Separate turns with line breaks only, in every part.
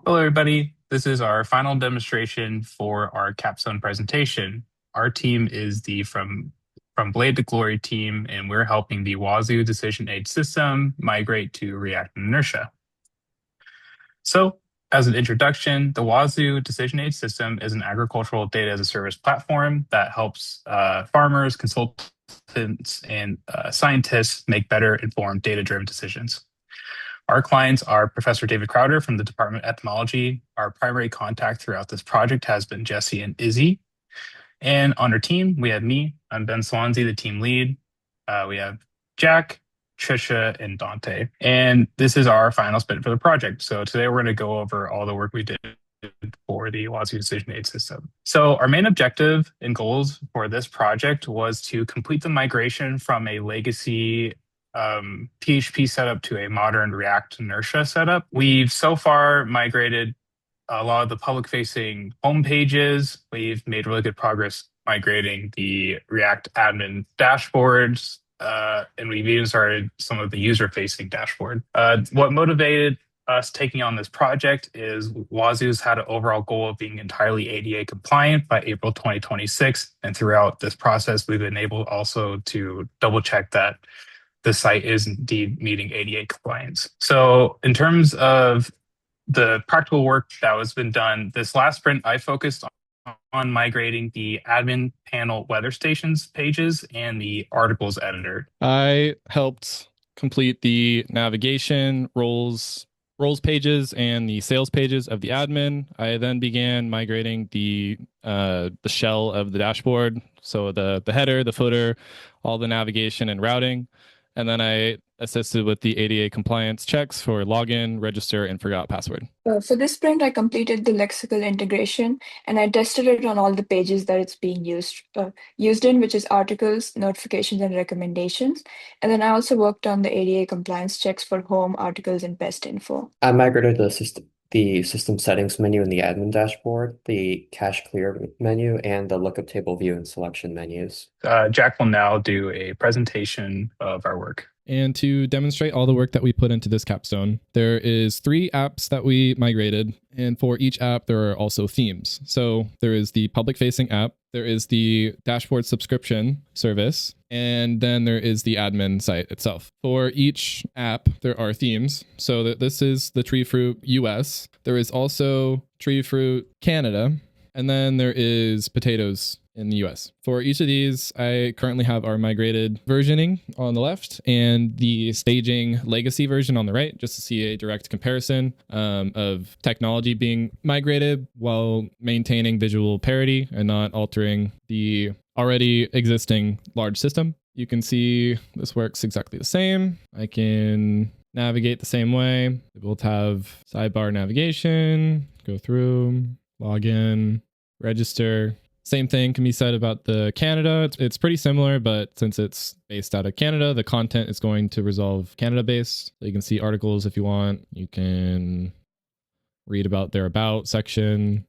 Hello, everybody. This is our final demonstration for our Capstone presentation. Our team is the From Blade to Glory team, and we're helping the WSU Decision Aid System migrate to React Inertia. So, as an introduction, the WSU Decision Aid System is an agricultural data as a service platform that helps farmers, consultants, and scientists make better informed data-driven decisions. Our clients are Professor David Crowder from the Department of Ethnology. Our primary contact throughout this project has been Jesse and Izzy. And on our team, we have me. I'm Ben Swansea, the team lead. We have Jack, Trisha, and Dante. And this is our final spin for the project. So today we're going to go over all the work we did for the WSU Decision Aid System. So our main objective and goals for this project was to complete the migration from a legacy PHP setup to a modern React Inertia setup. We've so far migrated a lot of the public-facing home pages. We've made really good progress migrating the React admin dashboards, and we've even started some of the user-facing dashboard. What motivated us taking on this project is Wazoo's had an overall goal of being entirely ADA compliant by April 2026. And throughout this process, we've been able also to double check that the site is indeed meeting ADA compliance. So in terms of the practical work that was been done, this last sprint, I focused on migrating the admin panel weather stations pages and the articles editor.
I helped complete the navigation, roles pages and the sales pages of the admin. I then began migrating the shell of the dashboard, so the header, the footer, all the navigation and routing. And then I assisted with the ADA compliance checks for login, register, and forgot password.
For this sprint, I completed the lexical integration and I tested it on all the pages that it's being used in, which is articles, notifications, and recommendations. And then I also worked on the ADA compliance checks for home, articles, and pest info.
I migrated the system settings menu in the admin dashboard, the cache clear menu, and the lookup table view and selection menus.
Jack will now do a presentation of our work.
And to demonstrate all the work that we put into this capstone, there is 3 apps that we migrated. And for each app, there are also themes. So there is the public facing app, there is the dashboard subscription service, and then there is the admin site itself. For each app, there are themes. So that this is the Tree Fruit US. There is also Tree Fruit Canada, and then there is potatoes in the US. For each of these, I currently have our migrated versioning on the left and the staging legacy version on the right, just to see a direct comparison of technology being migrated while maintaining visual parity and not altering the already existing large system. You can see this works exactly the same. I can navigate the same way. We both have sidebar navigation, go through, log in, register. Same thing can be said about the Canada. It's pretty similar, but since it's based out of Canada, the content is going to resolve Canada based. So you can see articles if you want. You can read about their about section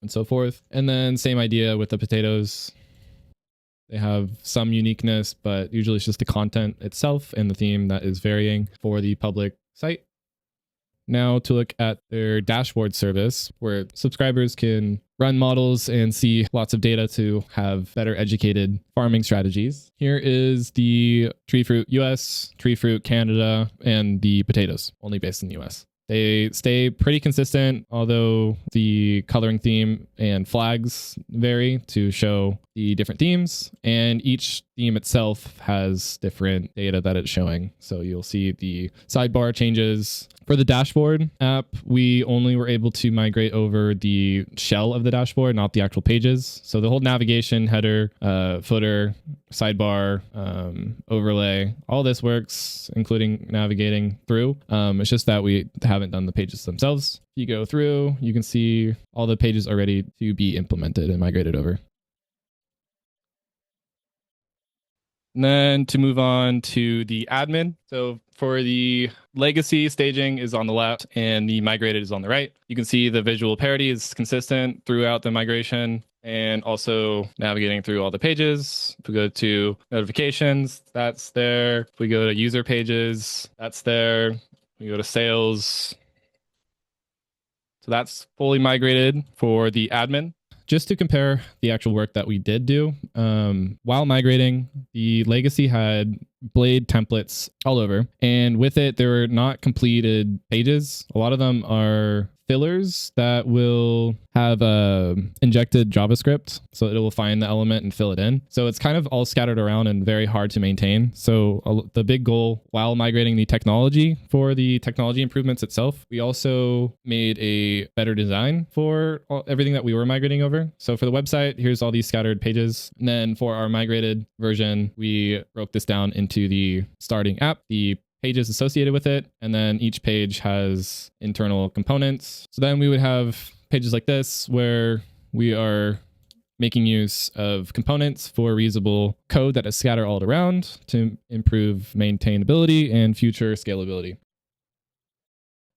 and so forth. And then same idea with the potatoes. They have some uniqueness, but usually it's just the content itself and the theme that is varying for the public site. Now to look at their dashboard service, where subscribers can run models and see lots of data to have better educated farming strategies. Here is the Tree Fruit US, Tree Fruit Canada, and the potatoes, only based in the US. They stay pretty consistent, although the coloring theme and flags vary to show the different themes, and each theme itself has different data that it's showing. So you'll see the sidebar changes. For the dashboard app, we only were able to migrate over the shell of the dashboard, not the actual pages. So the whole navigation, header, footer, sidebar, overlay, all this works, including navigating through. It's just that we haven't done the pages themselves. If you go through, you can see all the pages are ready to be implemented and migrated over. And then to move on to the admin. So for the legacy, staging is on the left and the migrated is on the right. You can see the visual parity is consistent throughout the migration and also navigating through all the pages. If we go to notifications, that's there. If we go to user pages, that's there. We go to sales, So that's fully migrated for the admin. Just to compare the actual work that we did do, while migrating, the legacy had Blade templates all over. And with it, there were not completed pages. A lot of them are fillers that will have injected JavaScript. So it will find the element and fill it in. So it's kind of all scattered around and very hard to maintain. So the big goal while migrating the technology for the technology improvements itself, we also made a better design for everything that we were migrating over. So for the website, here's all these scattered pages. And then for our migrated version, we broke this down into the starting app, the pages associated with it, and then each page has internal components. So then we would have pages like this where we are making use of components for reusable code that is scattered all around to improve maintainability and future scalability.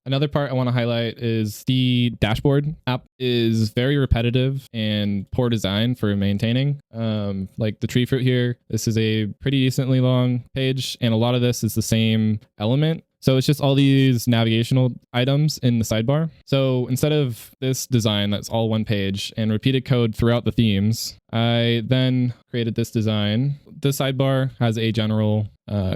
Another part I want to highlight is the dashboard app is very repetitive and poor design for maintaining. Like the tree fruit here, this is a pretty decently long page, and a lot of this is the same element. So it's just all these navigational items in the sidebar. So instead of this design that's all one page and repeated code throughout the themes, I then created this design. The sidebar has a general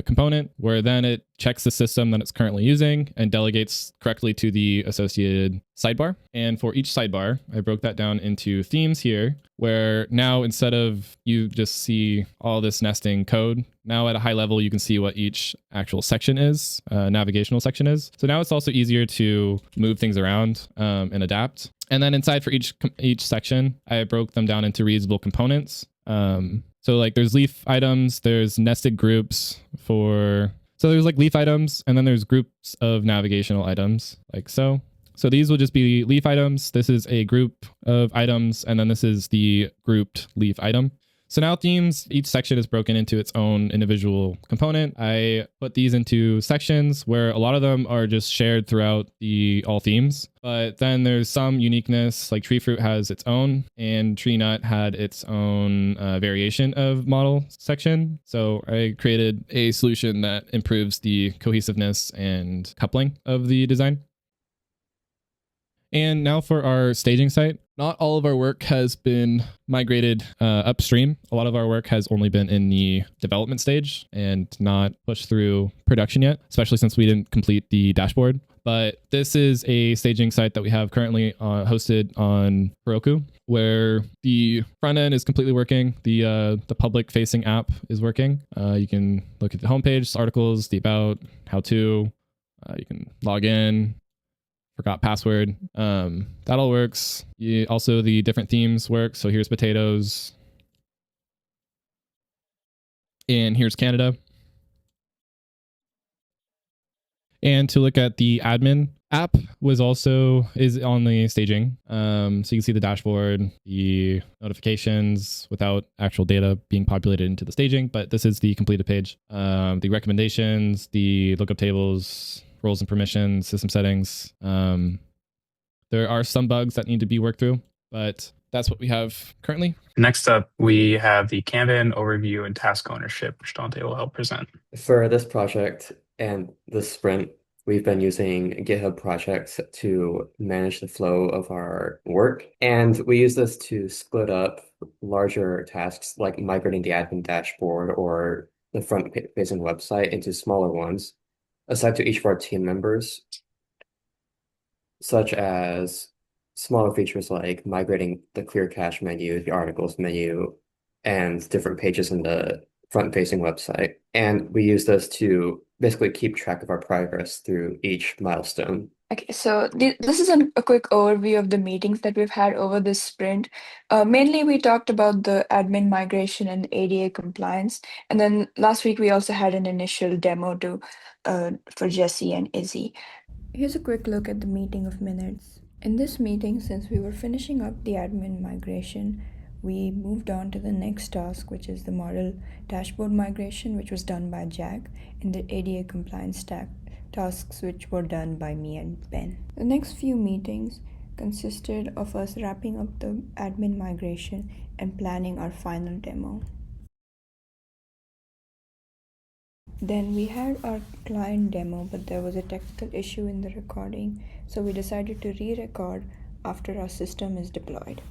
component where then it checks the system that it's currently using and delegates correctly to the associated sidebar. And for each sidebar, I broke that down into themes here, where now instead of you just see all this nesting code, now at a high level, you can see what each actual section is, navigational section is. So now it's also easier to move things around and adapt. And then inside for each section, I broke them down into reusable components. So like there's leaf items, there's nested groups so there's like leaf items, and then there's groups of navigational items like so. So these will just be leaf items. This is a group of items, and then this is the grouped leaf item. So now themes, each section is broken into its own individual component. I put these into sections where a lot of them are just shared throughout all themes. But then there's some uniqueness, like tree fruit has its own, and tree nut had its own variation of model section. So I created a solution that improves the cohesiveness and coupling of the design. And now for our staging site. Not all of our work has been migrated upstream. A lot of our work has only been in the development stage and not pushed through production yet, especially since we didn't complete the dashboard. But this is a staging site that we have currently hosted on Heroku, where the front end is completely working. The public facing app is working. You can look at the homepage, articles, the about, how to. You can log in. Forgot password. That all works. Also, the different themes work. So here's potatoes. And here's Canada. And to look at the admin app is on the staging. So you can see the dashboard, the notifications without actual data being populated into the staging, but this is the completed page. The recommendations, the lookup tables, roles and permissions, system settings. There are some bugs that need to be worked through, but that's what we have currently.
Next up, we have the Kanban overview and task ownership, which Dante will help present.
For this project and this sprint, we've been using GitHub projects to manage the flow of our work. And we use this to split up larger tasks like migrating the admin dashboard or the front-facing website into smaller ones, assigned to each of our team members, such as smaller features like migrating the clear cache menu, the articles menu, and different pages in the front-facing website. And we use this to basically keep track of our progress through each milestone.
Okay, so this is a quick overview of the meetings that we've had over this sprint. Mainly, we talked about the admin migration and ADA compliance. And then last week, we also had an initial demo for Jesse and Izzy. Here's a quick look at the meeting of minutes. In this meeting, since we were finishing up the admin migration, we moved on to the next task, which is the model dashboard migration, which was done by Jack, and the ADA compliance tasks, which were done by me and Ben. The next few meetings consisted of us wrapping up the admin migration and planning our final demo. Then we had our client demo, but there was a technical issue in the recording, so we decided to re-record after our system is deployed.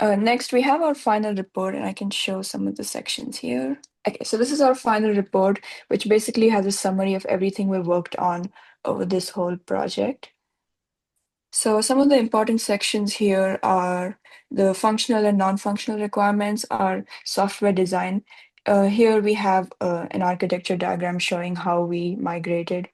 Next, we have our final report, and I can show some of the sections here. Okay, so this is our final report, which basically has a summary of everything we worked on over this whole project. So some of the important sections here are the functional and non-functional requirements, our software design. Here we have an architecture diagram showing how we migrated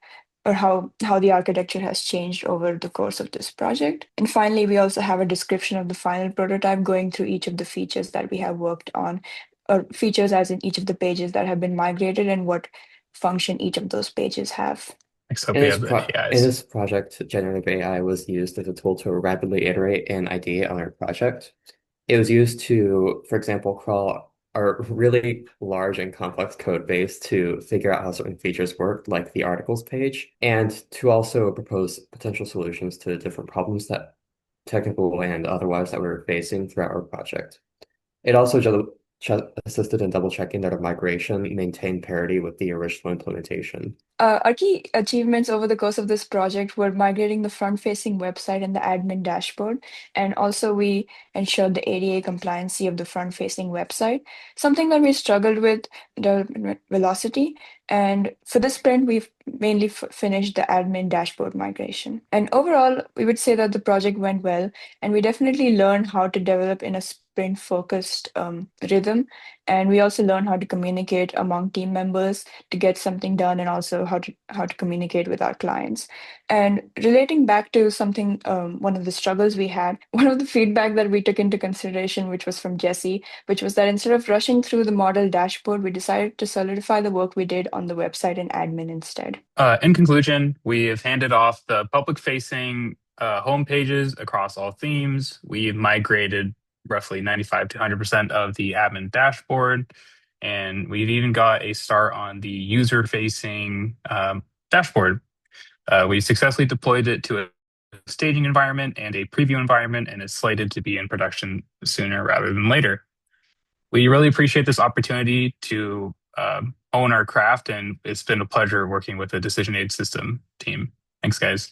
or how the architecture has changed over the course of this project. And finally, we also have a description of the final prototype going through each of the features that we have worked on, or features as in each of the pages that have been migrated and what function each of those pages have.
Except
In
we
this
have the
pro in
AIs.
this project, generative AI was used as a tool to rapidly iterate an idea on our project. It was used to, for example, crawl our really large and complex code base to figure out how certain features worked, like the articles page, and to also propose potential solutions to different problems that technical and otherwise that we were facing throughout our project. It also assisted in double checking that our migration maintained parity with the original implementation.
Our key achievements over the course of this project were migrating the front-facing website and the admin dashboard, and also we ensured the ADA compliancy of the front-facing website, something that we struggled with, development velocity. And for this sprint, we've mainly finished the admin dashboard migration. And overall, we would say that the project went well, and we definitely learned how to develop in a sprint-focused rhythm. And we also learned how to communicate among team members to get something done, and also how to communicate with our clients. And relating back to something, one of the struggles we had, one of the feedback that we took into consideration, which was from Jesse, which was that instead of rushing through the model dashboard, we decided to solidify the work we did on the website and admin instead.
In conclusion, we have handed off the public-facing home pages across all themes. We've migrated roughly 95 to 100% of the admin dashboard, and we've even got a start on the user-facing dashboard. We successfully deployed it to a staging environment and a preview environment, and it's slated to be in production sooner rather than later. We really appreciate this opportunity to own our craft, and it's been a pleasure working with the Decision Aid System team. Thanks, guys.